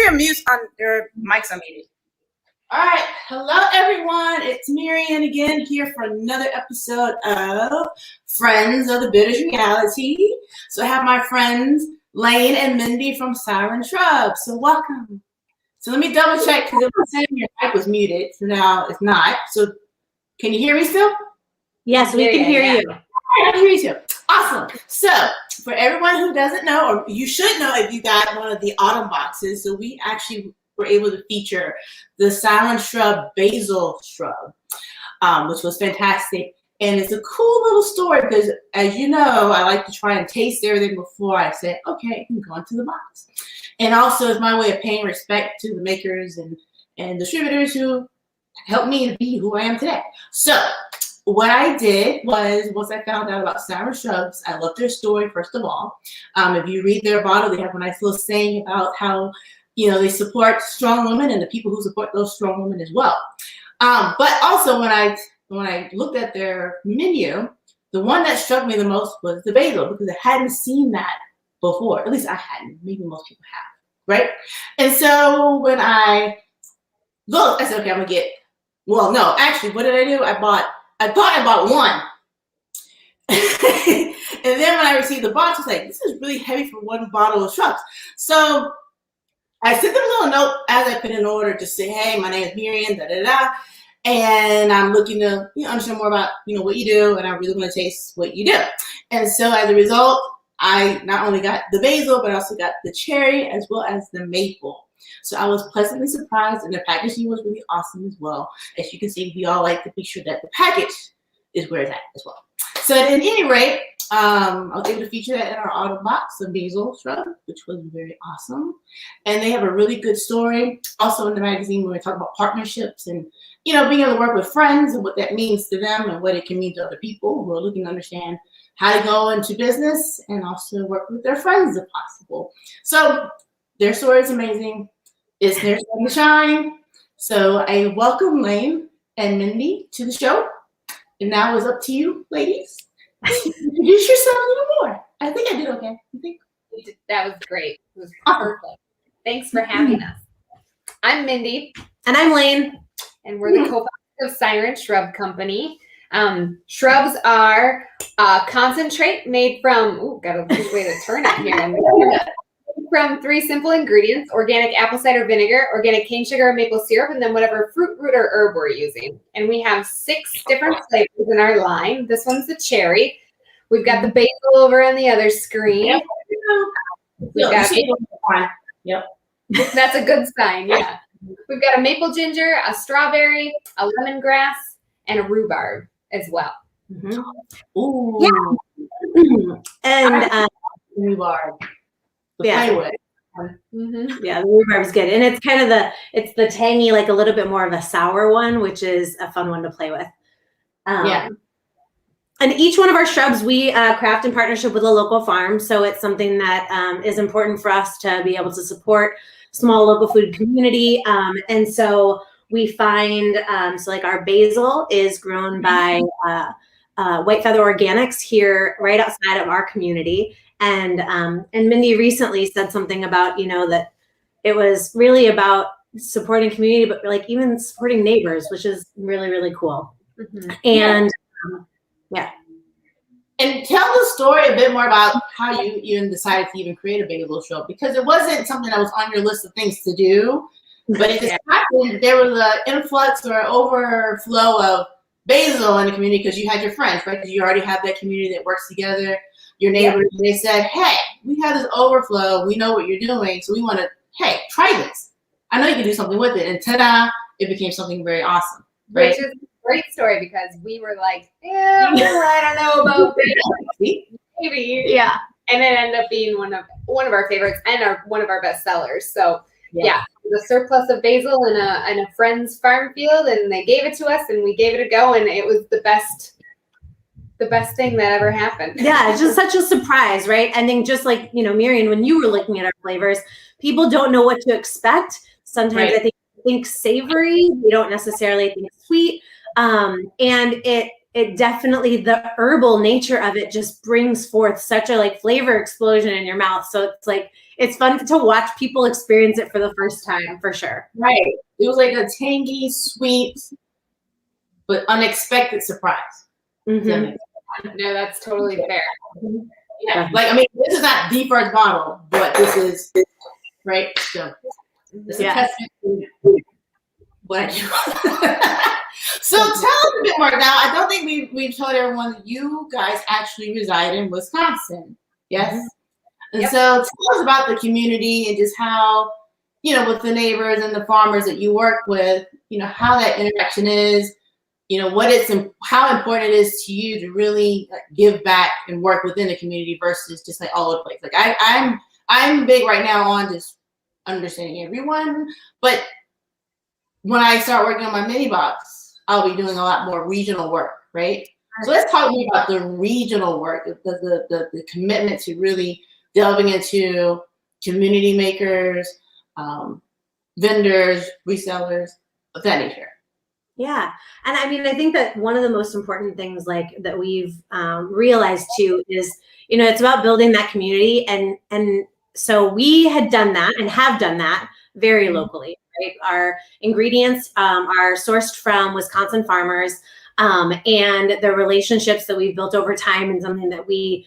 your mutes on your mics unmuted. All right. Hello, everyone. It's Marian again here for another episode of Friends of the Bitters Reality. So I have my friends Layne and Mindy from Siren Shrub. So welcome. So let me double check because it was saying your mic was muted. So now it's not. So can you hear me still? Yes, we can hear you. I can hear you too. Awesome. So for everyone who doesn't know, or you should know if you got one of the autumn boxes, so we actually were able to feature the Siren Shrub basil shrub, which was fantastic. And it's a cool little story because, as you know, I like to try and taste everything before I say, okay, I can go into the box. And also it's my way of paying respect to the makers and distributors who helped me to be who I am today. So what I did was, once I found out about Siren Shrubs, I loved their story, first of all. If you read their bottle, they have a nice little saying about how, you know, they support strong women and the people who support those strong women as well. But also when I looked at their menu, the one that struck me the most was the basil, because I hadn't seen that before. At least I hadn't. Maybe most people have, right? And so when I looked, I said, okay, I'm gonna get, well, no, actually, what did I do? I thought I bought one. And then when I received the box, I was like, this is really heavy for one bottle of Shrubs. So I sent them a little note as I put in order to say, hey, my name is Marian, da-da-da. And I'm looking to understand more about what you do, and I really want to taste what you do. And so as a result, I not only got the basil, but I also got the cherry as well as the maple. So I was pleasantly surprised, and the packaging was really awesome as well. As you can see, we all like to be sure that the package is where it's at as well. So at any rate, I was able to feature that in our autumn box, the basil shrub, which was very awesome. And they have a really good story. Also in the magazine, when we talk about partnerships and being able to work with friends and what that means to them and what it can mean to other people who are looking to understand how to go into business and also work with their friends if possible. So their story is amazing. It's their time to shine. So I welcome Layne and Mindy to the show. And now it's up to you, ladies. Introduce yourself a little more. I think I did okay. You think? That was great. It was perfect. Thanks for having us. I'm Mindy. And I'm Layne. And we're the co-founders of Siren Shrub Company. Shrubs are concentrate made from, got a good way to turn it here. From 3 simple ingredients: organic apple cider vinegar, organic cane sugar, maple syrup, and then whatever fruit, root, or herb we're using. And we have 6 different flavors in our line. This one's the cherry. We've got the basil over on the other screen. Yep. That's a good sign, yeah. We've got a maple ginger, a strawberry, a lemongrass, and a rhubarb as well. Mm-hmm. Ooh. Yeah. And rhubarb. Yeah. Mm-hmm. Yeah, the rhubarb is good. And it's kind of it's the tangy, like a little bit more of a sour one, which is a fun one to play with. Yeah. And each one of our shrubs, we craft in partnership with a local farm. So it's something that is important for us to be able to support small local food community. And so we find, so like our basil is grown by White Feather Organics here right outside of our community. And Mindy recently said something about, that it was really about supporting community, but like even supporting neighbors, which is really, really cool. Mm-hmm. And yeah. And tell the story a bit more about how you even decided to even create a basil shrub, because it wasn't something that was on your list of things to do, but it just happened. There was an influx or overflow of basil in the community because you had your friends, right? Because you already have that community that works together. Your neighbors, they said, hey, we have this overflow. We know what you're doing. So we want to, hey, try this. I know you can do something with it. And ta-da, it became something very awesome. Right? Which is a great story because we were like, I don't know about basil. Maybe. Yeah. And it ended up being one of our favorites and one of our best sellers. So yeah, the surplus of basil in a friend's farm field, and they gave it to us and we gave it a go, and it was the best thing that ever happened. Yeah, it's just such a surprise, right? I think just like, Marian, when you were looking at our flavors, people don't know what to expect. Sometimes I think savory, they don't necessarily think sweet. And it definitely, the herbal nature of it just brings forth such a like flavor explosion in your mouth. So it's like, it's fun to watch people experience it for the first time, for sure. Right. It was like a tangy, sweet, but unexpected surprise. Mhm. No, that's totally fair. Yeah. Like, I mean, this is not the first bottle, but this is, right? So it's a testament to what I do. So tell us a bit more. Now, I don't think we've told everyone that you guys actually reside in Wisconsin. Yes? And so tell us about the community and just how, you know, with the neighbors and the farmers that you work with, you know, how that interaction is, you know, how important it is to you to really give back and work within the community versus just like all over the place. Like I'm big right now on just understanding everyone, but when I start working on my mini box, I'll be doing a lot more regional work, right? So let's talk more about the regional work, the commitment to really delving into community makers, vendors, resellers, of that nature. Yeah. And I mean, I think that one of the most important things like that we've realized too is, you know, it's about building that community. And so we had done that and have done that very locally, right? Our ingredients are sourced from Wisconsin farmers, and the relationships that we've built over time, and something that we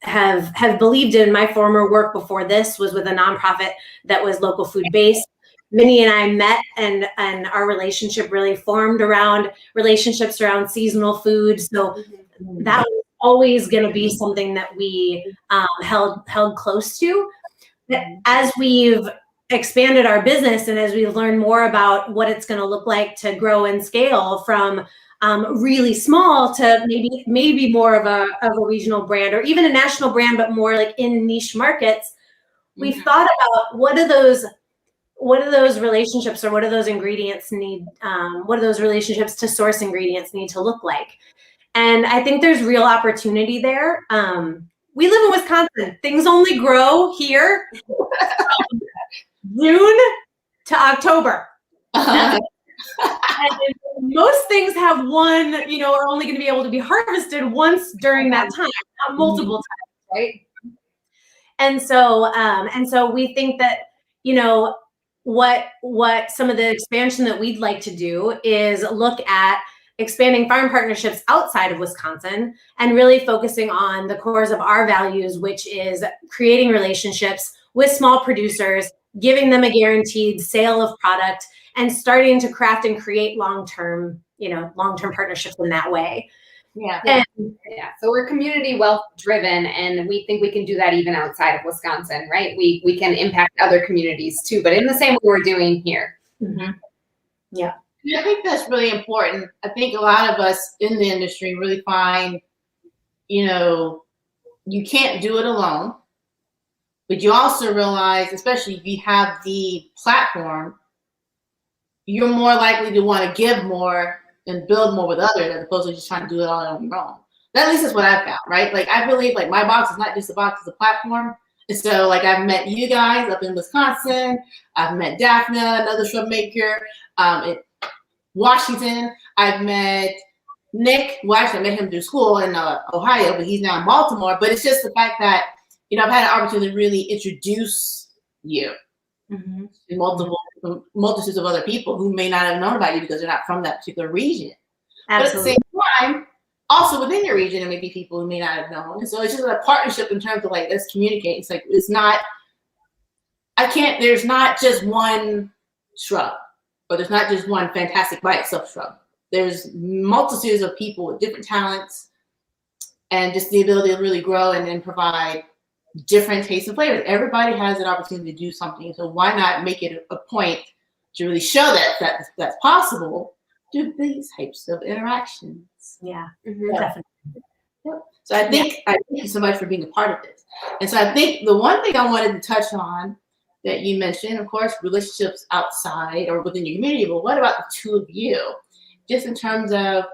have believed in. My former work before this was with a nonprofit that was local food based. Minnie and I met, and our relationship really formed around relationships around seasonal food. So that was always going to be something that we held close to. But as we've expanded our business and as we've learned more about what it's going to look like to grow and scale from really small to maybe more of a regional brand or even a national brand, but more like in niche markets, we've thought about what do those relationships or what do those ingredients need? What do those relationships to source ingredients need to look like? And I think there's real opportunity there. We live in Wisconsin. Things only grow here from June to October. And most things have one, you know, are only going to be able to be harvested once during that time, not multiple times, right? And so we think that, you know, what some of the expansion that we'd like to do is look at expanding farm partnerships outside of Wisconsin and really focusing on the cores of our values, which is creating relationships with small producers, giving them a guaranteed sale of product, and starting to craft and create long-term partnerships in that way. Yeah. So we're community wealth driven, and we think we can do that even outside of Wisconsin, right? We can impact other communities too, but in the same way we're doing here. Mm-hmm. Yeah. I think that's really important. I think a lot of us in the industry really find, you know, you can't do it alone, but you also realize, especially if you have the platform, you're more likely to want to give more and build more with others as opposed to just trying to do it all on your own. That at least is what I've found, right? Like I believe like my box is not just a box, it's a platform. And so like I've met you guys up in Wisconsin, I've met Daphne, another shrub maker, in Washington. I've met Nick, well actually I met him through school in Ohio, but he's now in Baltimore. But it's just the fact that, you know, I've had an opportunity to really introduce you to multitudes of other people who may not have known about you because they're not from that particular region. Absolutely. But at the same time, also within your region, there may be people who may not have known. And so it's just a partnership in terms of like, let's communicate. It's like, there's not just one shrub, or there's not just one fantastic by itself shrub. There's multitudes of people with different talents and just the ability to really grow and then provide different tastes and flavors. Everybody has an opportunity to do something. So why not make it a point to really show that's possible through these types of interactions? Yeah, definitely. Yep. So I thank you so much for being a part of this. And so I think the one thing I wanted to touch on that you mentioned, of course, relationships outside or within your community, but what about the two of you? Just in terms of,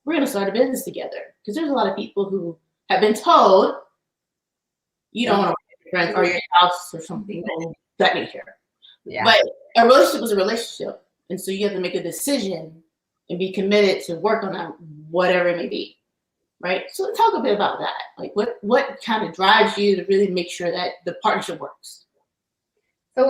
we're going to start a business together. Because there's a lot of people who have been told, you don't want to work with your friends or your house or something of that nature. Yeah. But a relationship is a relationship. And so you have to make a decision and be committed to work on that, whatever it may be. Right. So talk a bit about that. Like what kind of drives you to really make sure that the partnership works? So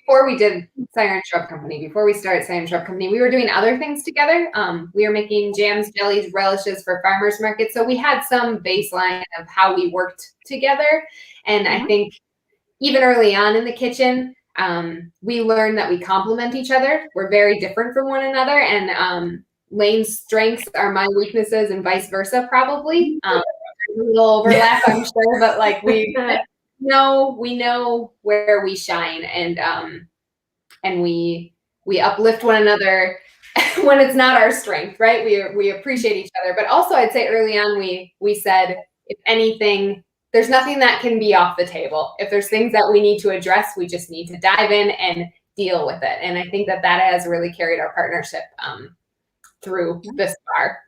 before we did Siren Shrub Company, before we started Siren Shrub Company, we were doing other things together. We were making jams, jellies, relishes for farmers markets. So we had some baseline of how we worked together. And I think even early on in the kitchen, we learned that we complement each other. We're very different from one another. And Layne's strengths are my weaknesses and vice versa, probably. There's a little overlap, I'm sure, but like we know where we shine, and we uplift one another when it's not our strength, right? We appreciate each other. But also I'd say early on we said, if anything, there's nothing that can be off the table. If there's things that we need to address, we just need to dive in and deal with it. And I think that has really carried our partnership through this far.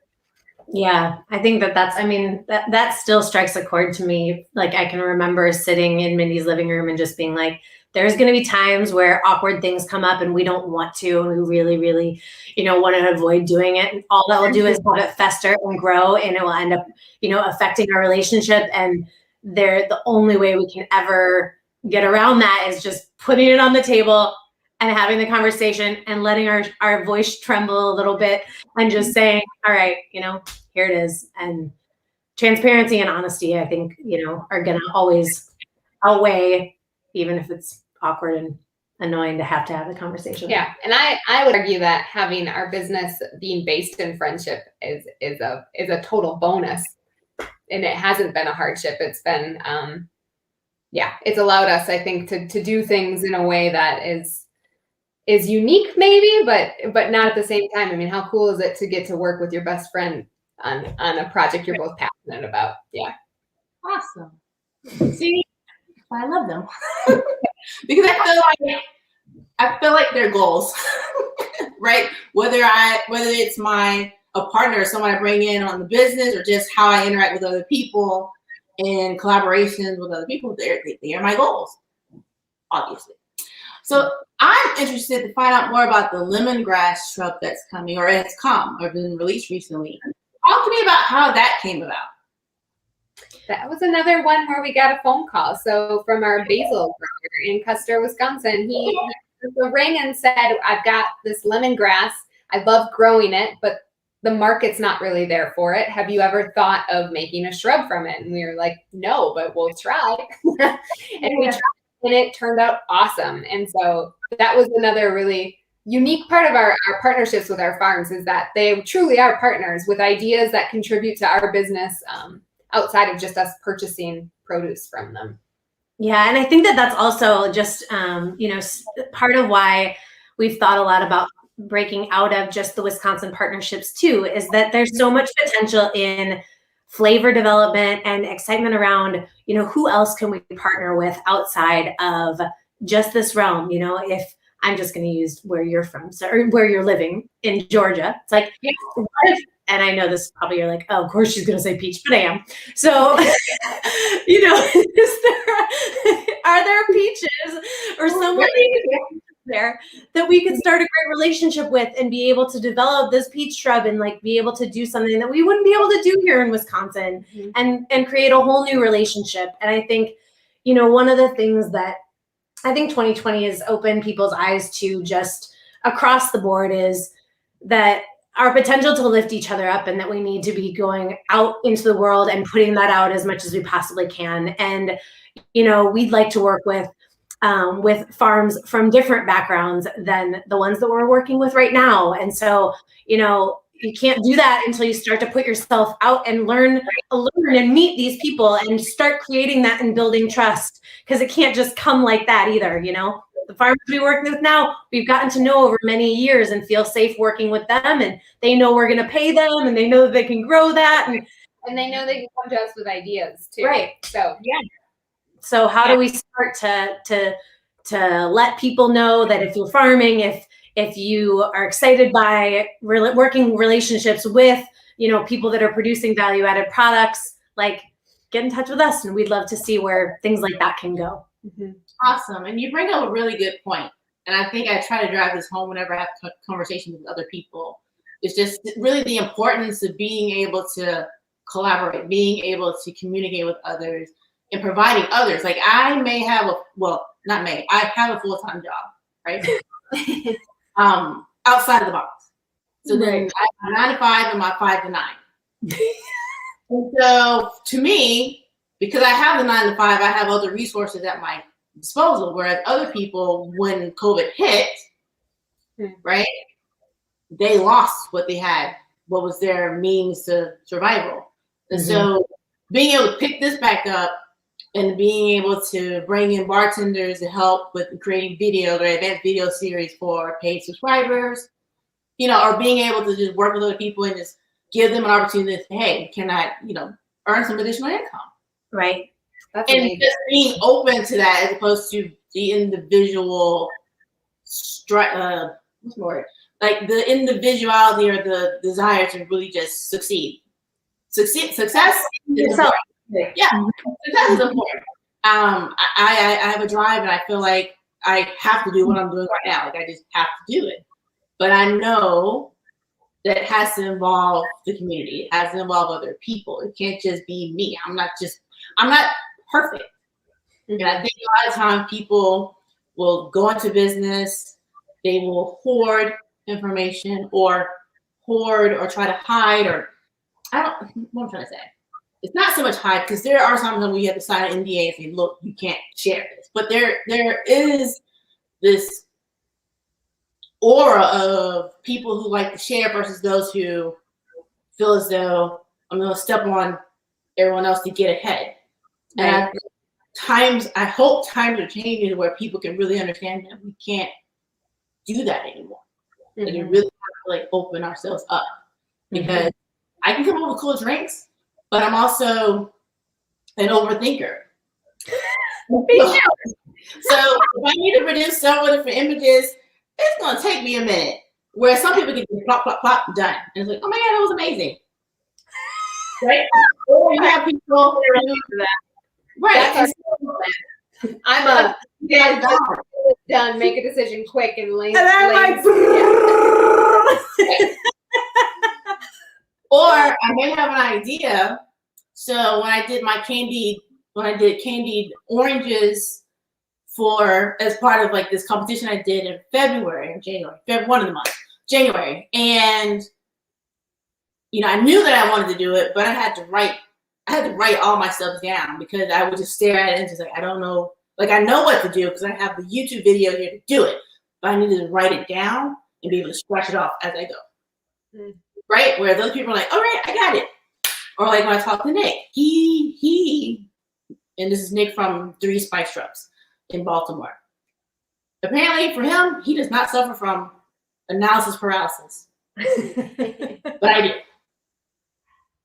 Yeah, I think that still strikes a chord to me. Like, I can remember sitting in Mindy's living room and just being like, there's going to be times where awkward things come up and we don't want to, and we really, really, want to avoid doing it. And all that will do is have it fester and grow, and it will end up, affecting our relationship. And the only way we can ever get around that is just putting it on the table and having the conversation and letting our voice tremble a little bit and just saying, all right, here it is. And transparency and honesty, I think, are going to always outweigh, even if it's awkward and annoying to have the conversation. Yeah. And I would argue that having our business being based in friendship is a total bonus. And it hasn't been a hardship. It's been, it's allowed us, I think, to do things in a way that is unique maybe, but not at the same time. I mean, how cool is it to get to work with your best friend on a project you're both passionate about? Yeah. Awesome. See, I love them. Because I feel like they're goals, right? Whether it's a partner or someone I bring in on the business, or just how I interact with other people and collaborations with other people, they are my goals, obviously. So I'm interested to find out more about the lemongrass shrub that's coming, or has come, or been released recently. Talk to me about how that came about. That was another one where we got a phone call. So from our basil grower in Custer, Wisconsin, he took the ring and said, I've got this lemongrass. I love growing it, but the market's not really there for it. Have you ever thought of making a shrub from it? And we were like, no, but we'll try. And we tried, and it turned out awesome. And so that was another really unique part of our partnerships with our farms, is that they truly are partners with ideas that contribute to our business outside of just us purchasing produce from them. Yeah, and I think that's also just, part of why we've thought a lot about breaking out of just the Wisconsin partnerships too, is that there's so much potential in flavor development and excitement around, who else can we partner with outside of just this realm? If I'm just going to use where you're from, or where you're living in Georgia, it's like, what if, and I know this probably you're like, oh, of course she's going to say peach, but I am. So, are there peaches or someone there that we could start a great relationship with and be able to develop this peach shrub and be able to do something that we wouldn't be able to do here in Wisconsin, and create a whole new relationship. And I think, one of the things that I think 2020 has opened people's eyes to just across the board is that our potential to lift each other up, and that we need to be going out into the world and putting that out as much as we possibly can. And, we'd like to work with farms from different backgrounds than the ones that we're working with right now. And so, you can't do that until you start to put yourself out and learn and meet these people and start creating that and building trust, because it can't just come like that either. The farmers we work with now, we've gotten to know over many years and feel safe working with them, and they know we're going to pay them, and they know that they can grow that. And they know they can come to us with ideas too. Right. So, yeah. So how do we start to let people know that if you're farming, if you are excited by working relationships with, people that are producing value-added products, get in touch with us, and we'd love to see where things like that can go. Awesome. And you bring up a really good point. and I think I try to drive this home whenever I have conversations with other people. It's just really the importance of being able to collaborate, being able to communicate with others, and providing others. Like I may have I have a full-time job, right? Outside of the box. So then I have 9 to 5 and my 5 to 9. And so to me, because I have the 9 to 5, I have other resources at my disposal. Whereas other people, when COVID hit, right, they lost what they had, what was their means to survival. And so being able to pick this back up and being able to bring in bartenders to help with creating videos or advanced video series for paid subscribers, you know, or being able to just work with other people and just give them an opportunity to say, hey, can I, you know, earn some additional income? Right. That's And amazing. just being open to that as opposed to the individual, what's the word? Like the individuality or the desire to really just succeed. Success is important. Yeah, success is important. I have a drive and I feel like I have to do what I'm doing right now. Like I just have to do it. But I know that it has to involve the community. It has to involve other people. It can't just be me. I'm not perfect. And I think a lot of times people will go into business, they will hoard information or try to hide what I'm trying to say. It's not so much hide because there are times when we have to sign an NDA and say, look, you can't share this. But there is this aura of people who like to share versus those who feel as though I'm going to step on everyone else to get ahead. And I hope times are changing where people can really understand that we can't do that anymore. Like we really have to open ourselves up because I can come up with cool drinks, but I'm also an overthinker. So if I need to produce someone for images, it's going to take me a minute. Where some people can just plop, plop, plop, done. And it's like, oh my God, that was amazing. Right? Or you have people right. I'm done. Make a decision quick and Layne. And I'm like, or I may have an idea. So when I did candied oranges as part of this competition I did in January, one of the months, January. And, I knew that I wanted to do it, but I had to write all my stuff down because I would just stare at it and just I don't know. I know what to do because I have the YouTube video here to do it, but I needed to write it down and be able to scratch it off as I go. Right? Where those people are like, all right, I got it. Or when I talk to Nick, and this is Nick from 3 Spice Shrubs in Baltimore. Apparently for him, he does not suffer from analysis paralysis. But I do.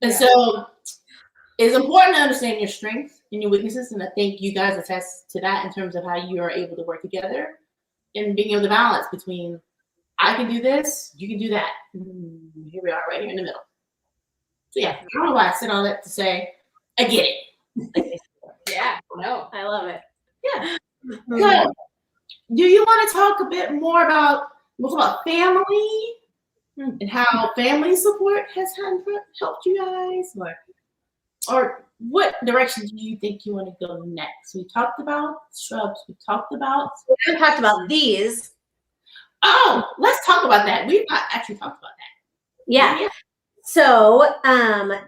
And so it's important to understand your strengths and your weaknesses, and I think you guys attest to that in terms of how you are able to work together and being able to balance between I can do this, you can do that. Here we are, right here in the middle. So yeah, I don't know why I said all that to say I get it. Yeah, no, I love it. Yeah. So, do you want to talk a bit more about family and how family support has helped you guys, or what direction do you think you want to go next? We talked about shrubs. We talked about. We haven't talked about these. Oh, let's talk about that. We've not actually talked about that. Yeah. So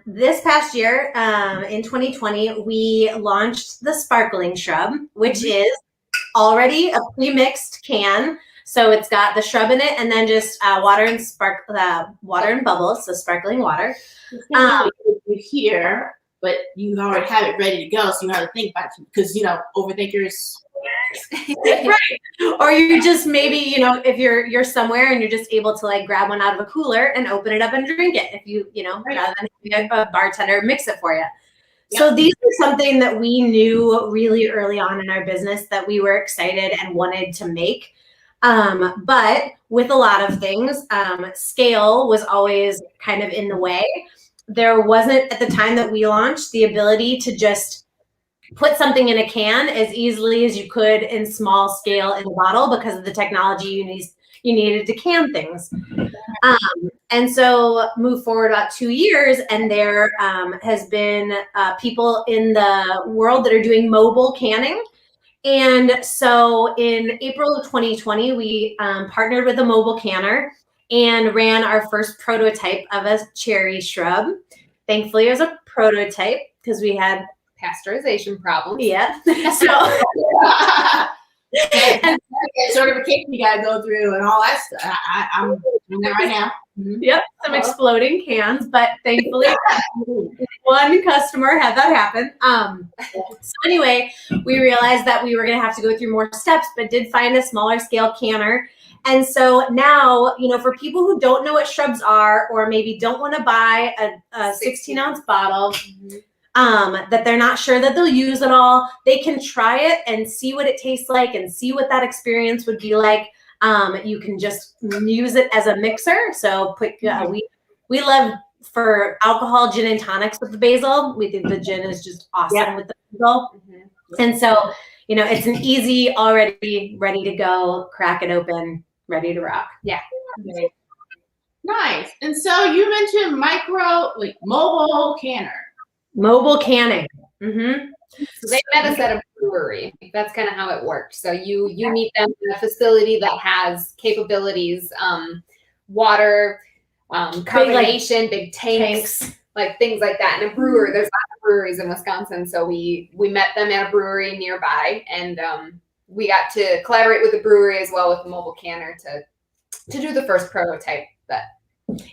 this past year, in 2020, we launched the Sparkling Shrub, which is already a pre-mixed can. So it's got the shrub in it, and then just water and bubbles, so sparkling water. You hear, but you already have it ready to go, so you have to think about it because overthinkers. Right. Or you just maybe, if you're somewhere and you're just able to grab one out of a cooler and open it up and drink it. If you rather than having a bartender mix it for you. Yep. So these are something that we knew really early on in our business that we were excited and wanted to make. But with a lot of things, scale was always kind of in the way. There wasn't, at the time that we launched, the ability to just put something in a can as easily as you could in small scale in a bottle because of the technology you needed to can things. And so move forward about 2 years, and there has been people in the world that are doing mobile canning. And so in April of 2020, we partnered with a mobile canner and ran our first prototype of a cherry shrub. Thankfully, it was a prototype because we had pasteurization problems. Yeah. So and certification you gotta go through and all that stuff. I'm doing that right now. Mm-hmm. Yep, some exploding cans, but thankfully one customer had that happen. So anyway, we realized that we were going to have to go through more steps, but did find a smaller scale canner. And so now, for people who don't know what shrubs are, or maybe don't want to buy a 16-ounce bottle, that they're not sure that they'll use it all, they can try it and see what it tastes like and see what that experience would be like. You can just use it as a mixer. So we love for alcohol gin and tonics with the basil. We think the gin is just awesome with the basil. And so, it's an easy, already ready to go, crack it open, ready to rock. Yeah. Nice. And so you mentioned mobile canner. Mobile canning. Mm-hmm. So they met us at a brewery. That's kind of how it worked. So you meet them in a facility that has capabilities, water, carbonation, big tanks, like things like that. And a brewer, there's lots of breweries in Wisconsin. So we met them at a brewery nearby, and we got to collaborate with the brewery as well with the mobile canner to do the first prototype.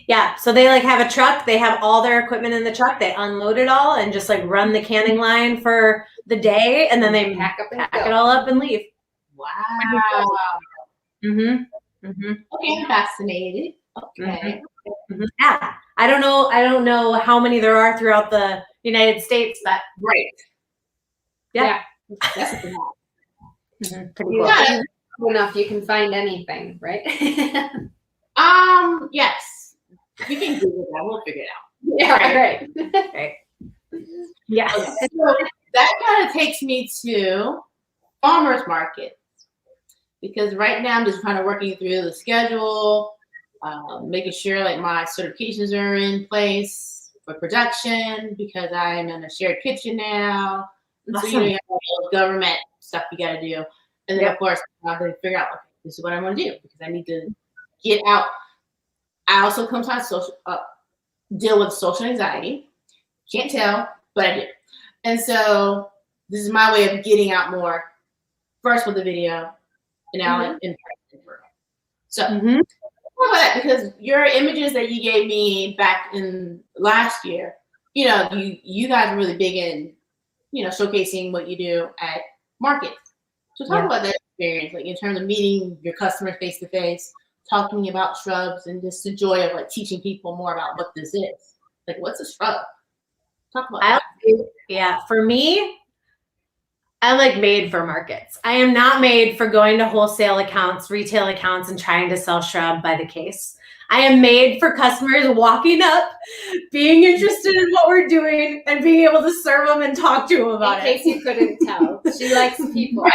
Yeah, so they have a truck. They have all their equipment in the truck. They unload it all and just run the canning line for the day, and then they pack it all up and leave. Wow. Mm-hmm. Mm-hmm. Okay, I'm fascinated. Okay. Mm-hmm. Yeah, I don't know how many there are throughout the United States, but yeah. That's a good one. Pretty cool. Enough, you can find anything, right? Yes. We can do that. We'll figure it out. Yeah, right. Yeah. Okay. So that kind of takes me to farmers markets, because right now I'm just kind of working through the schedule, making sure my certifications are in place for production, because I'm in a shared kitchen now. Awesome. So you have all those government stuff you got to do, and then of course I have to figure out this is what I want to do, because I need to get out. I also sometimes deal with social anxiety. Can't tell, but I do. And so this is my way of getting out more, first with the video, and now in person. So talk about that, because your images that you gave me back in last year, you guys are really big in, showcasing what you do at markets. So talk about that experience, in terms of meeting your customers face to face, talking about shrubs, and just the joy of teaching people more about what this is. What's a shrub? Talk about that. Yeah, for me, I'm made for markets. I am not made for going to wholesale accounts, retail accounts, and trying to sell shrub by the case. I am made for customers walking up, being interested in what we're doing, and being able to serve them and talk to them about it. In case you couldn't tell, she likes people.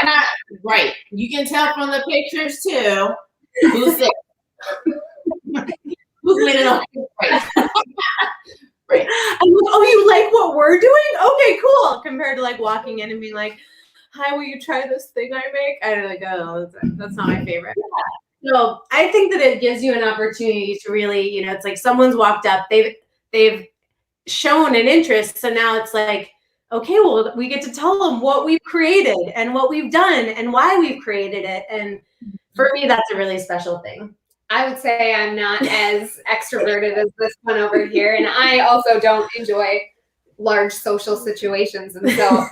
Right. You can tell from the pictures too. Who's there? Who's winning on right? Right. Oh, you like what we're doing? Okay, cool. Compared to walking in and being like, "Hi, will you try this thing I make?" I'm oh, that's not my favorite. So I think that it gives you an opportunity to really, it's someone's walked up, they've shown an interest, so now it's okay, well, we get to tell them what we've created and what we've done and why we've created it, and for me, that's a really special thing. I would say I'm not as extroverted as this one over here, and I also don't enjoy large social situations, and so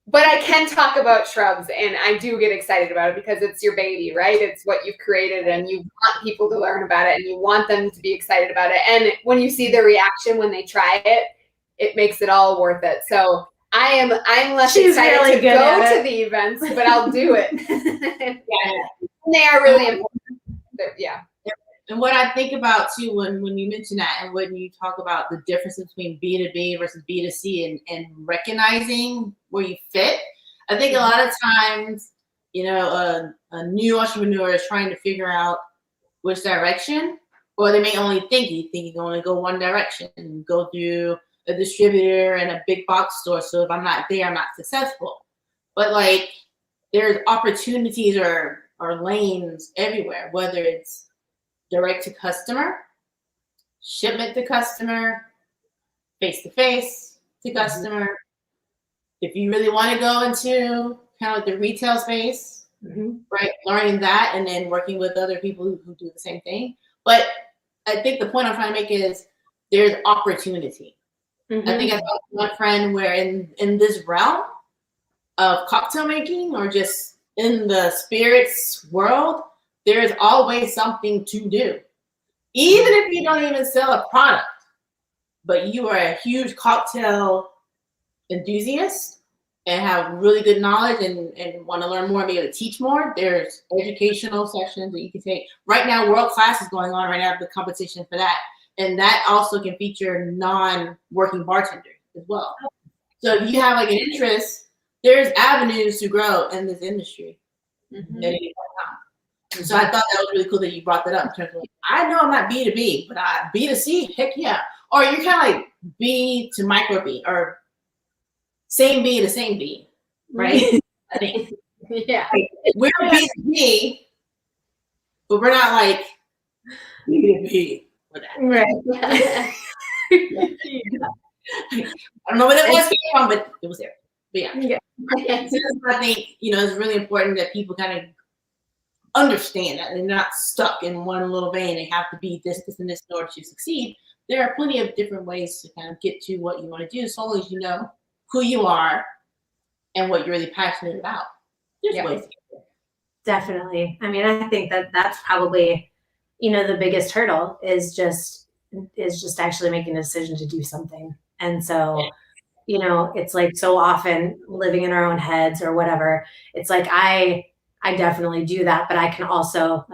but I can talk about shrubs, and I do get excited about it because it's your baby, right? It's what you've created, and you want people to learn about it, and you want them to be excited about it. And when you see their reaction when they try it, it makes it all worth it. So I'm less excited really to go to the events, but I'll do it. They are really important. And what I think about too, when you mention that, and when you talk about the difference between B2B versus B2C, and recognizing where you fit, I think a lot of times, a new entrepreneur is trying to figure out which direction, or they may only think you can only go one direction and go through a distributor and a big box store. So if I'm not there, I'm not successful. But like, there's opportunities or lanes everywhere, whether it's direct to customer, shipment to customer, face to customer. If you really want to go into kind of like the retail space, right, learning that and then working with other people who do the same thing. But I think the point I'm trying to make is there's opportunity. I think I talked to one friend where in this realm of cocktail making or just in the spirits world, there's always something to do. Even if you don't even sell a product, but you are a huge cocktail enthusiast and have really good knowledge and want to learn more and be able to teach more, there's educational sessions that you can take. Right now, World Class is going on right now, the competition for that. And that also can feature non-working bartenders as well. So if you have like an interest, there's avenues to grow in this industry. And so I thought that was really cool that you brought that up. In terms of like, I know I'm not B2B, but B2C, heck yeah. Or you're kind of like B to micro B, or same B to same B, right? I think. Yeah. Like, we're B2B, but we're not like B2B for that. Right. I don't know where that was came from, but it was there. But yeah. So I think, it's really important that people kind of understand that they're not stuck in one little vein. They have to be this, and this in order to succeed. There are plenty of different ways to kind of get to what you want to do, as long as you know who you are and what you're really passionate about. There's ways to get there. Definitely. I mean, I think that's probably, the biggest hurdle is just actually making a decision to do something. And so, it's like so often living in our own heads or whatever. It's like I definitely do that, but I can also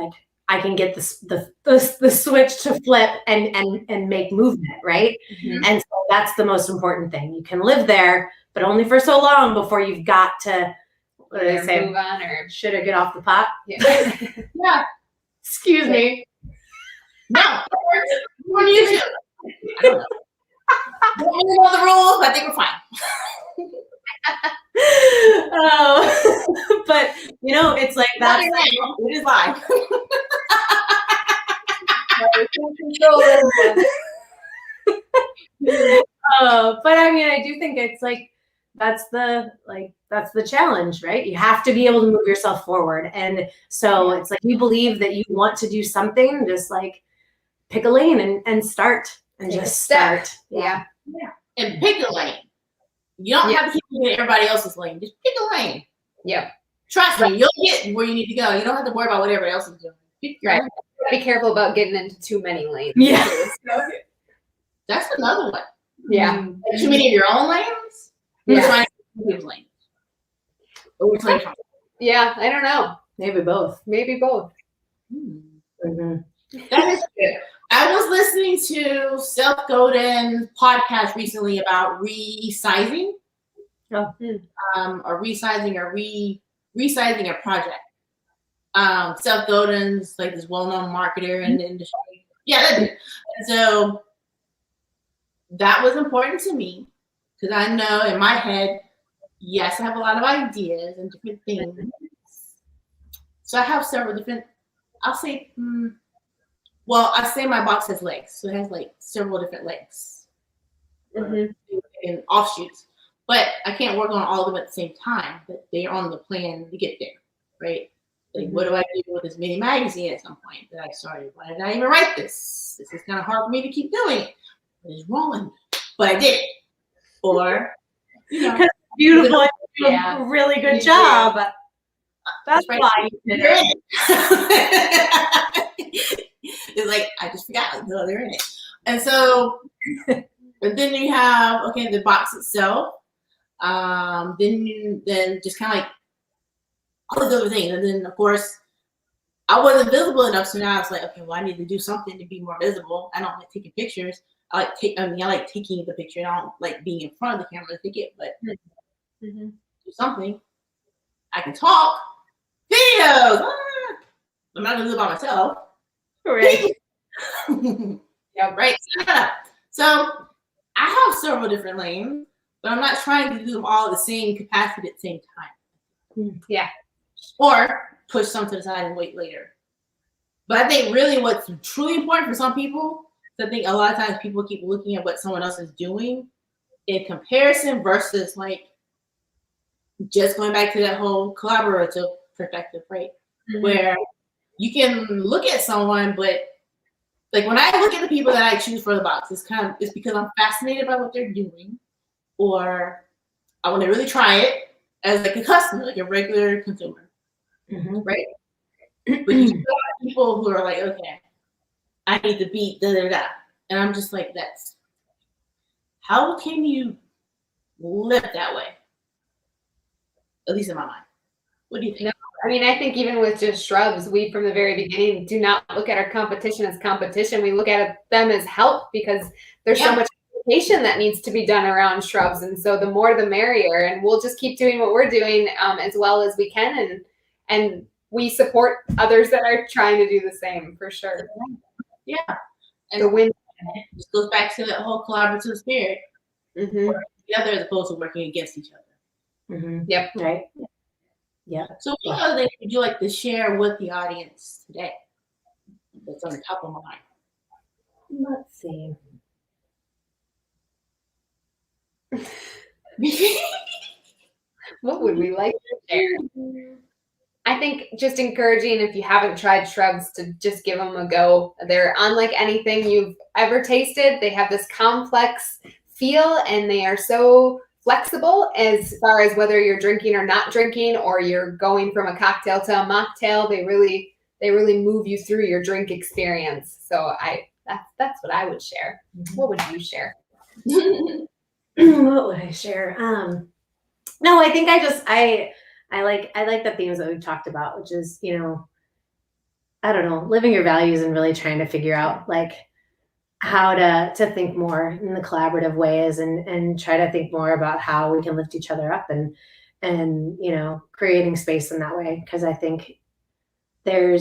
I can get the switch to flip and make movement, right? And so that's the most important thing. You can live there, but only for so long before you've got to move on or should I get off the pot? Yeah. Yeah. Excuse me. No, we're on YouTube. I don't know. Don't really know the rules, but I think we're fine. But it's like that. It is live. But I mean, I do think it's like that's the challenge, right? You have to be able to move yourself forward, and so it's like you believe that you want to do something, just like pick a lane and start and just start. Yeah. And pick a lane. You don't have to keep looking at everybody else's lane. Just pick a lane. Yep. Trust me, you'll get where you need to go. You don't have to worry about what everybody else is doing. Pick your lane. Be careful about getting into too many lanes. Yeah. That's another one. Yeah. Too many of your own lanes? Yeah. We're trying to keep people's lanes. Or we're trying to Yeah, I don't know. Maybe both. Maybe both. That is good. I was listening to Seth Godin's podcast recently about resizing. Oh. Or resizing or resizing a project. Seth Godin's like this well-known marketer in the industry. Yeah, that did. And so that was important to me because I know in my head, yes, I have a lot of ideas and different things. So I have several different, I'll say, I say my box has legs. So it has like several different legs and offshoots. But I can't work on all of them at the same time, but they're on the plan to get there, right? Like, what do I do with this mini magazine at some point that I started? Why did I even write this? This is kind of hard for me to keep doing it. What is wrong with me? But I did it. Or, beautiful, really good job. That's right. why you did it. It's like, I just forgot. No, they're in it. And so, but then you have, the box itself. Then just kind of like all those other things. And then, of course, I wasn't visible enough, so now it's like, okay, well, I need to do something to be more visible. I don't like taking pictures. I like taking the picture. I don't like being in front of the camera to take it, but do something. I can talk. Videos. I'm not gonna do it by myself. Right. Yeah, right. So I have several different lanes, but I'm not trying to do them all at the same capacity at the same time. Yeah. Or push some to the side and wait later. But I think really what's truly important for some people, I think a lot of times people keep looking at what someone else is doing in comparison versus like just going back to that whole collaborative perspective, right? Where you can look at someone, but like when I look at the people that I choose for the box, it's because I'm fascinated by what they're doing, or I want to really try it as like a customer, like a regular consumer, right? But you still have people who are like, okay, I need to beat da da da, and I'm just like, that's how can you live that way? At least in my mind. What do you think? No, I mean, I think even with just Shrubs, we from the very beginning do not look at our competition as competition. We look at them as help because there's so much education that needs to be done around Shrubs, and so the more the merrier. And we'll just keep doing what we're doing as well as we can, and we support others that are trying to do the same for sure. Yeah, and the win just goes back to that whole collaborative spirit. Working together as opposed to working against each other. Yep. Right. Yeah. So what other things would you like to share with the audience today that's on the top of mind? Let's see. What would we like to share? I think just encouraging, if you haven't tried Shrubs, to just give them a go. They're unlike anything you've ever tasted. They have this complex feel, and they are so flexible as far as whether you're drinking or not drinking, or you're going from a cocktail to a mocktail. They really move you through your drink experience. So that's what I would share. What would you share? What would I share? No, I think I like the themes that we've talked about, which is, I don't know, living your values and really trying to figure out like how to think more in the collaborative ways and try to think more about how we can lift each other up and creating space in that way. Because I think the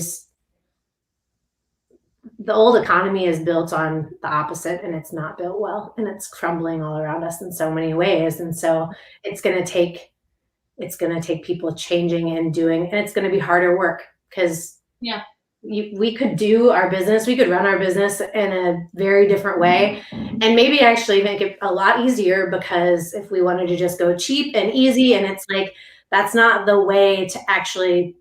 old economy is built on the opposite, and it's not built well, and it's crumbling all around us in so many ways. And so it's going to take people changing and doing, and it's going to be harder work because we could do our business, we could run our business in a very different way, and maybe actually make it a lot easier, because if we wanted to just go cheap and easy, and it's like, that's not the way to actually,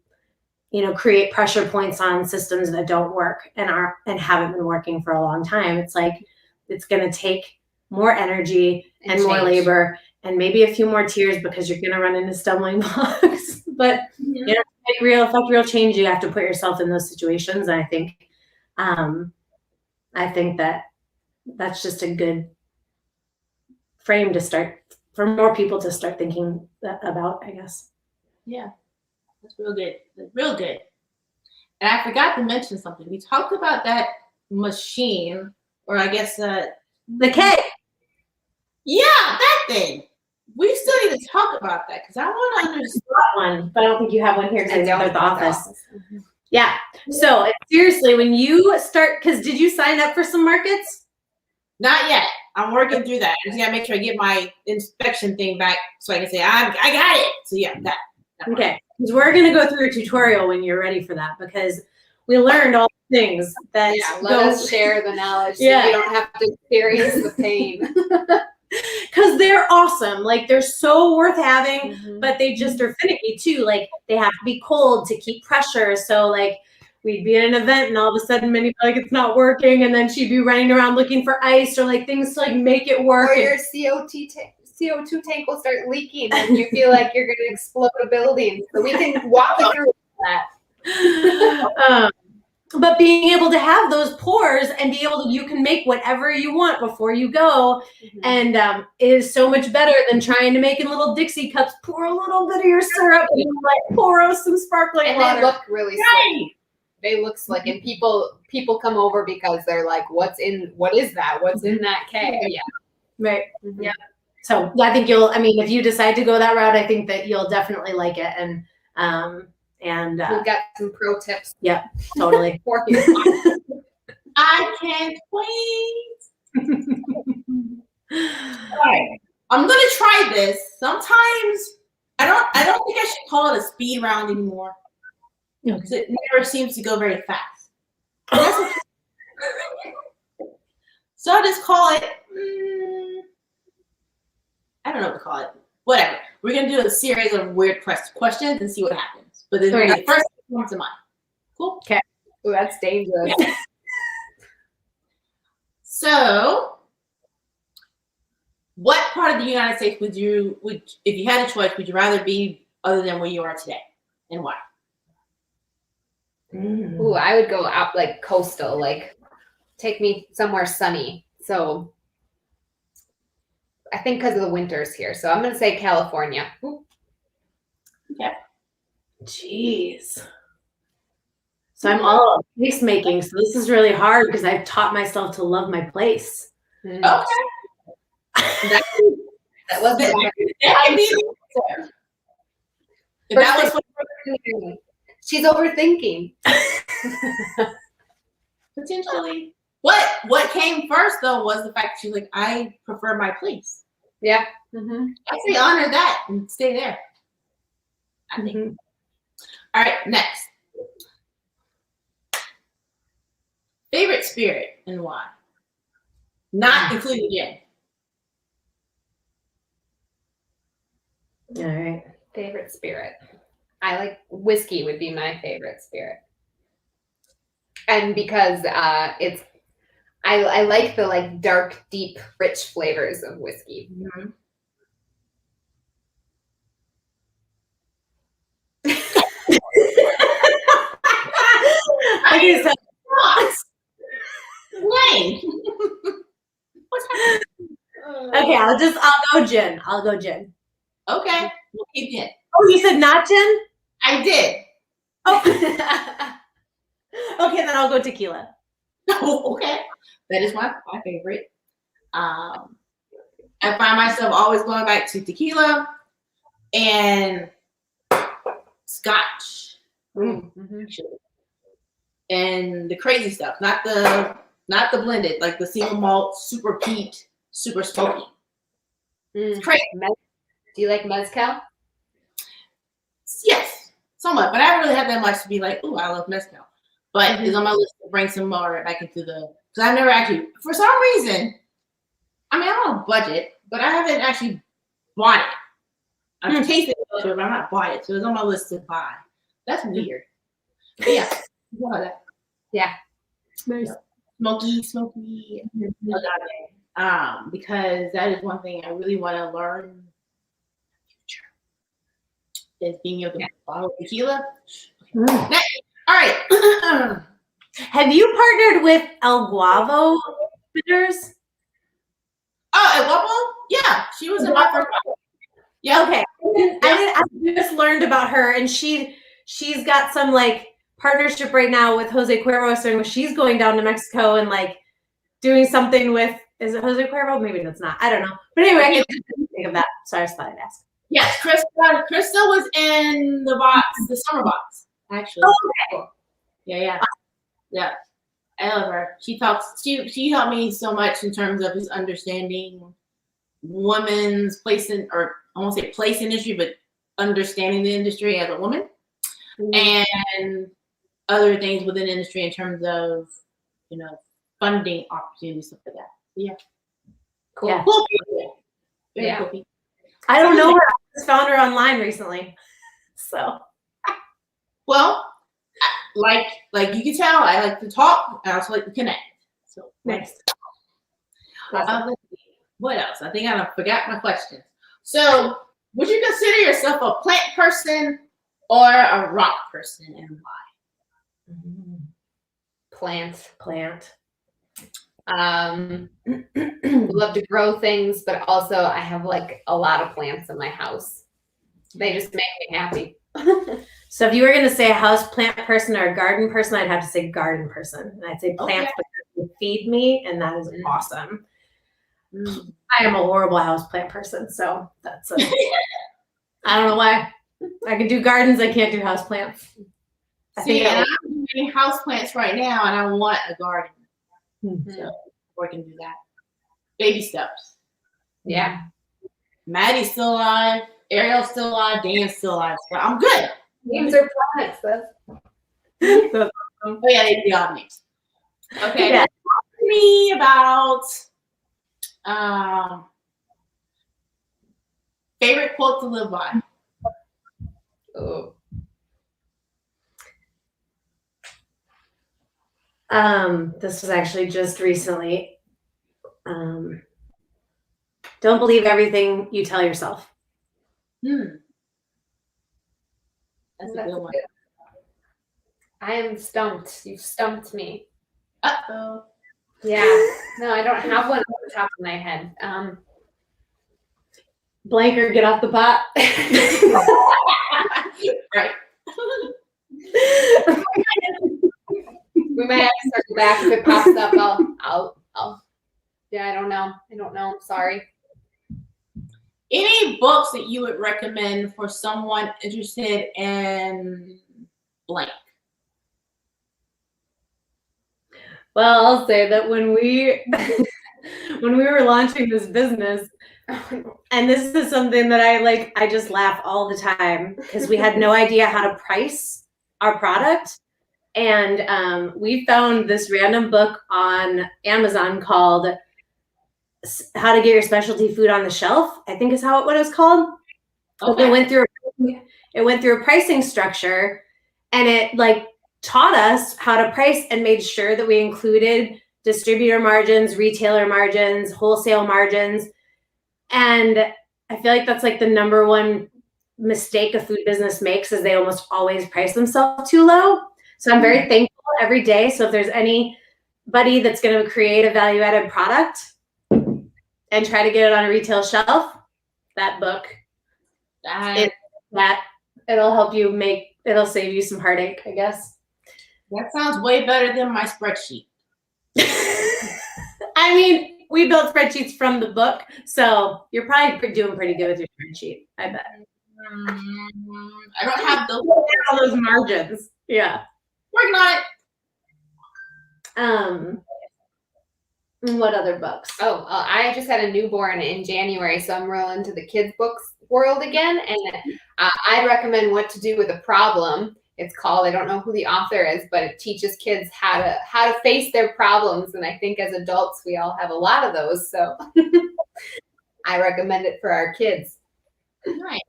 create pressure points on systems that don't work and haven't been working for a long time. It's like, it's going to take more energy and more labor and maybe a few more tears, because you're going to run into stumbling blocks, but affect real change, you have to put yourself in those situations. And I think that that's just a good frame to start for more people to start thinking about, I guess. Yeah, that's real good. That's real good. And I forgot to mention something. We talked about that machine, or I guess the K. Yeah, that thing. We still need to talk about that, because I want to understand one, but I don't think you have one here because at the office. Yeah. So seriously, when you start, because did you sign up for some markets? Not yet. I'm working through that. I just gotta make sure I get my inspection thing back so I can say I got it. So yeah, that okay. Because we're gonna go through a tutorial when you're ready for that, because we learned all the things that let us share the knowledge so you don't have to experience the pain. Because they're awesome. Like, they're so worth having, but they just are finicky too. Like, they have to be cold to keep pressure. So like, we'd be at an event and all of a sudden Mindy like, it's not working, and then she'd be running around looking for ice or like things to like make it work. Or your CO2 tank will start leaking and you feel like you're going to explode a building. So we can walk you through that. But being able to have those pours and be able to, you can make whatever you want before you go. And it is so much better than trying to make in little Dixie cups, pour a little bit of your syrup and like pour out some sparkling water. And they look really sweet. They look slick, and people come over because they're like, what is that? What's in that K? Yeah. Right. Yeah. So I think if you decide to go that route, I think that you'll definitely like it. And we've got some pro tips. Yeah, totally. For you. I can't wait. All right. I'm gonna try this. Sometimes I don't think I should call it a speed round anymore. Because it never seems to go very fast. So I'll just call it, I don't know what to call it. Whatever. We're going to do a series of weird questions and see what happens. But then the first one comes to mind. Cool? Okay. Ooh, that's dangerous. So, what part of the United States would if you had a choice, would you rather be other than where you are today? And why? Ooh, I would go out like coastal, like take me somewhere sunny. So I think because of the winters here. So I'm going to say California. Ooh. Okay. Jeez. So I'm all about place making. So this is really hard because I've taught myself to love my place. Okay. That wasn't she's overthinking. Potentially. What came first though was the fact she's like, I prefer my place. Yeah. I say honor that and stay there. I think. All right, next. Favorite spirit and why? Not including gin. All right. Favorite spirit. I like whiskey would be my favorite spirit. And because I like the like dark, deep, rich flavors of whiskey. Mm-hmm. Okay, so Layne. What's happening? okay, I'll go gin. I'll go gin. Okay, we'll keep gin. Oh, you said not gin? I did. Oh. Okay, then I'll go tequila. Okay, that is my favorite. I find myself always going back to tequila and scotch. And the crazy stuff, not the blended, like the single malt, super peat, super smoky. It's crazy. Do you like mezcal? Yes, somewhat, but I don't really have that much to be like, oh, I love mezcal. But it's on my list to bring some more back into because I've never actually, for some reason, I'm on a budget, but I haven't actually bought it. I've tasted it, but I'm not bought it, so it's on my list to buy. That's weird. But yeah. Yeah. Nice. Smoky agave. Because that is one thing I really want to learn in the future. Is being able to bottle tequila. Next. All right. Have you partnered with El Guavo bitters? Oh, El Guavo? Yeah, she was in my first one. Yeah. Okay. I just learned about her, and she's got some like partnership right now with Jose Cuervo, where she's going down to Mexico and like doing something with, is it Jose Cuervo? Maybe that's not. I don't know. But anyway, I didn't think of that. So I just thought I'd ask. Yes, Krista was in the box, the summer box, actually. Oh, okay. Yeah. I love her. She talks. She helped me so much in terms of his understanding women's place in, or I won't say place industry, but understanding the industry as a woman, and other things within the industry in terms of, funding opportunities, stuff like that. Yeah. Cool. Yeah. Cool people. Very cool people. I don't know her. I just found her online recently. So. Well, like you can tell, I like to talk. I also like to connect. So nice. What else? I think I forgot my questions. So, would you consider yourself a plant person or a rock person, and why? Plant. Love to grow things, but also I have like a lot of plants in my house. They just make me happy. So if you were going to say a house plant person or a garden person, I'd have to say garden person. And I'd say plants because they feed me, and that is awesome. I am a horrible house plant person, so that's I don't know why. I can do gardens, I can't do house plants. I'm doing house plants right now, and I want a garden. So we can do that. Baby steps. Yeah. Maddie's still alive. Ariel's still alive. Dan's still alive. So I'm good. Names are planets. Oh yeah, they do all names. Okay. Yeah. Talk to me about favorite quote to live by. Oh. This was actually just recently. Don't believe everything you tell yourself. That's a good one. I am stumped. You've stumped me. Uh-oh. Yeah. No, I don't have one off the top of my head. Blank or get off the pot. Right. We might have to circle back if it pops up. I'll. Yeah, I don't know. I'm sorry. Any books that you would recommend for someone interested in blank? Well, I'll say that when we were launching this business, and this is something that I just laugh all the time because we had no idea how to price our product. And we found this random book on Amazon called How to Get Your Specialty Food on the Shelf, I think is what it was called. Okay. It went through a pricing structure, and it taught us how to price and made sure that we included distributor margins, retailer margins, wholesale margins. And I feel like that's the number one mistake a food business makes is they almost always price themselves too low. So I'm very thankful every day. So if there's anybody that's going to create a value-added product and try to get it on a retail shelf, that book, it'll help you it'll save you some heartache, I guess. That sounds way better than my spreadsheet. I mean, we built spreadsheets from the book, so you're probably doing pretty good with your spreadsheet, I bet. I don't have all those margins. Yeah. Working on it. What other books? I just had a newborn in January, so I'm rolling to the kids' books world again, and I'd recommend What to Do with a Problem. It's called. I don't know who the author is, but it teaches kids how to face their problems, and I think as adults we all have a lot of those. So I recommend it for our kids. Nice.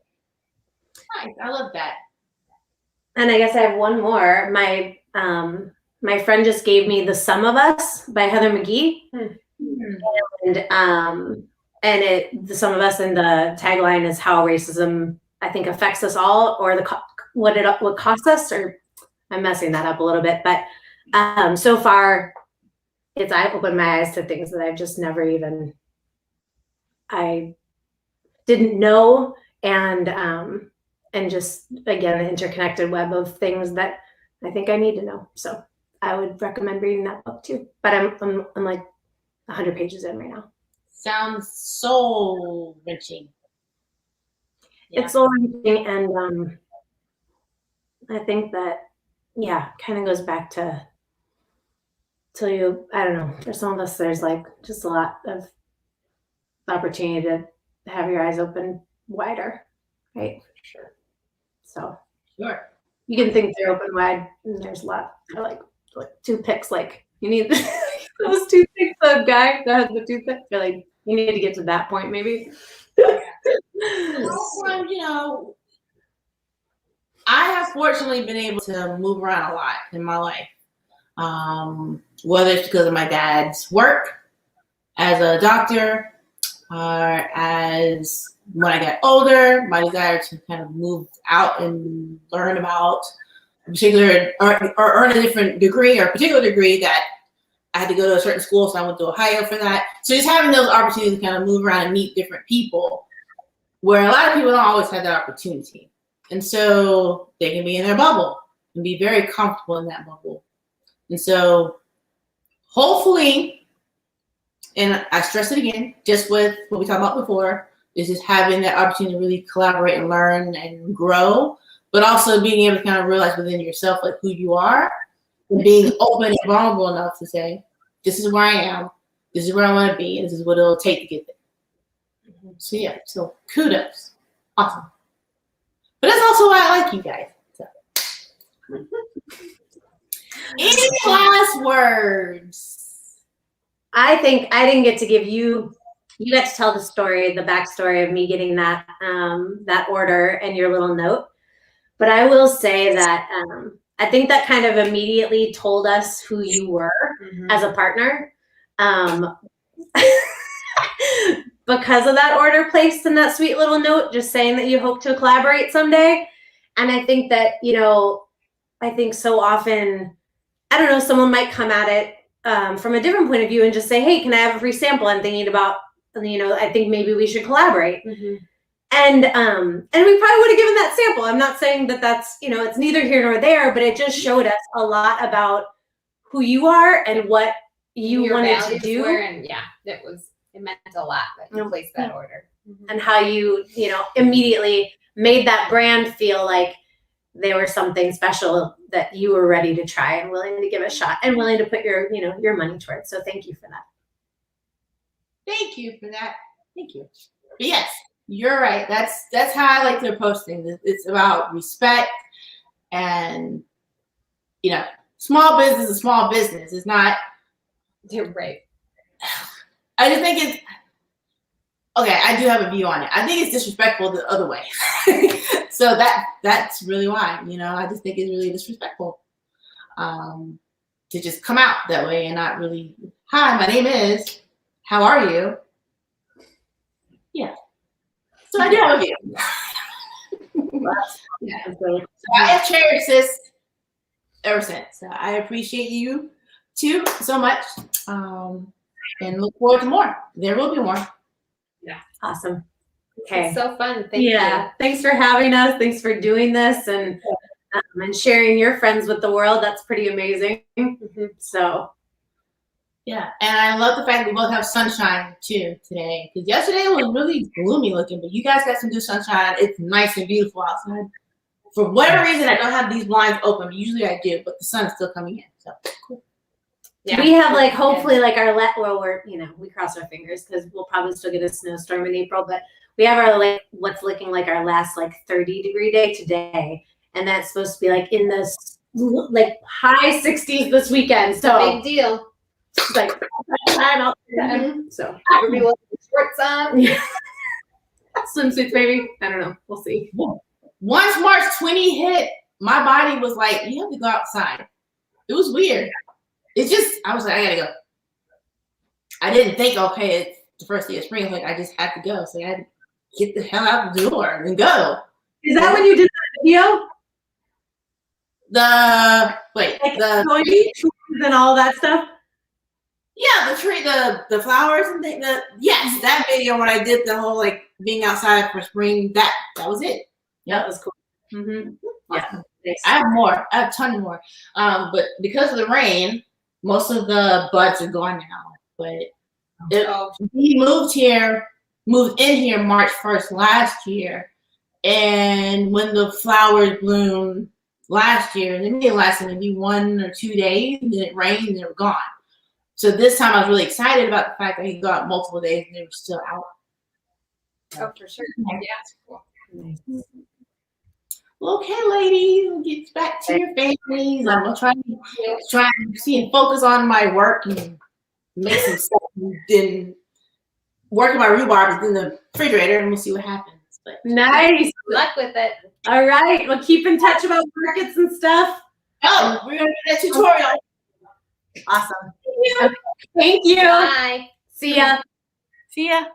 I love that. And I guess I have one more. My friend just gave me The Sum of Us by Heather McGhee. And The Sum of Us, and the tagline is how racism, I think, affects us all, or what costs us, or I'm messing that up a little bit. But so far, I've opened my eyes to things that I've just never even, I didn't know. And just, again, an interconnected web of things that I think I need to know. So I would recommend reading that book too. But I'm like 100 pages in right now. Sounds soul wrenching. Yeah. It's soul wrenching, and I think that kind of goes back to you. I don't know. For some of us, there's just a lot of opportunity to have your eyes open wider, right? Sure. So sure, you can think they're open wide, and there's a lot. Like toothpicks. You need those toothpicks. The guy that has the toothpick. You need to get to that point, maybe. Well, I have fortunately been able to move around a lot in my life. Whether it's because of my dad's work as a doctor, or as when I got older, my desire to kind of move out and learn about a particular or earn a different degree or a particular degree that I had to go to a certain school, so I went to Ohio for that. So just having those opportunities to kind of move around and meet different people, where a lot of people don't always have that opportunity. And so they can be in their bubble and be very comfortable in that bubble. And so hopefully, and I stress it again, just with what we talked about before, is just having that opportunity to really collaborate and learn and grow, but also being able to kind of realize within yourself like who you are and being open and vulnerable enough to say, this is where I am, this is where I want to be, and this is what it'll take to get there. So yeah, so kudos. Awesome. But that's also why I like you guys. So. Any last words? I think I didn't get to give you got to tell the story, the backstory of me getting that that order and your little note. But I will say that I think that kind of immediately told us who you were as a partner. Because of that order placed in that sweet little note, just saying that you hope to collaborate someday. And I think that, I think so often, I don't know, someone might come at it from a different point of view and just say, hey, can I have a free sample? I'm thinking about, I think maybe we should collaborate. And we probably would have given that sample. I'm not saying that that's, it's neither here nor there, but it just showed us a lot about who you are and what you wanted to do. And it meant a lot that you placed that order. And how you, immediately made that brand feel like they were something special that you were ready to try and willing to give a shot and willing to put your, your money towards. So thank you for that. Thank you for that. Thank you. But yes, you're right. That's how I like to approach things. It's about respect and, small business is small business. It's not. You're right. I just think it's okay. I do have a view on it. I think it's disrespectful the other way. So that's really why, I just think it's really disrespectful to just come out that way and not really. Hi, my name is. How are you? Yeah. So I do have a view. Yeah. So I have cherished this ever since. So I appreciate you too so much. And look forward to more. There will be more. Yeah. Awesome. Okay. It's so fun. Thank you. Thanks for having us. Thanks for doing this and sharing your friends with the world. That's pretty amazing. So. Yeah. And I love the fact that we both have sunshine too today. Because yesterday it was really gloomy looking, but you guys got some good sunshine. It's nice and beautiful outside. For whatever reason, I don't have these blinds open. Usually I do, but the sun is still coming in. So cool. Yeah. We have hopefully our we're we cross our fingers because we'll probably still get a snowstorm in April, but we have our what's looking like our last 30-degree day today, and that's supposed to be in this high 60s this weekend. So big deal. It's time out. So everybody will have shorts on. Swimsuits, maybe. I don't know. We'll see. Once March 20 hit, my body was like, you have to go outside. It was weird. It's just, I was like, I gotta go. I didn't think, okay, it's the first day of spring. I just had to go. So I had to get the hell out the door and go. Is that when you did that video? The and all that stuff? Yeah, the tree, the flowers and things. Yes, that video when I did the whole being outside for spring, that was it. Yeah, that was cool. Mm-hmm. Yeah. I have more. I have a ton more. But because of the rain, most of the buds are gone now. But we moved in here March 1st last year. And when the flowers bloomed last year, and it may last maybe 1 or 2 days, and then it rained and they were gone. So this time I was really excited about the fact that he got multiple days and they were still out. Oh, for sure. Yeah. Cool. Nice. Well, okay, ladies, we'll get back to your families. I'm gonna try and see and focus on my work and make some stuff and then work on my rhubarb in the refrigerator and we'll see what happens. But nice. Good luck with it. All right. Well, keep in touch about markets and stuff. Oh, we're gonna do that tutorial. Awesome. Thank you. Bye. See ya. See ya.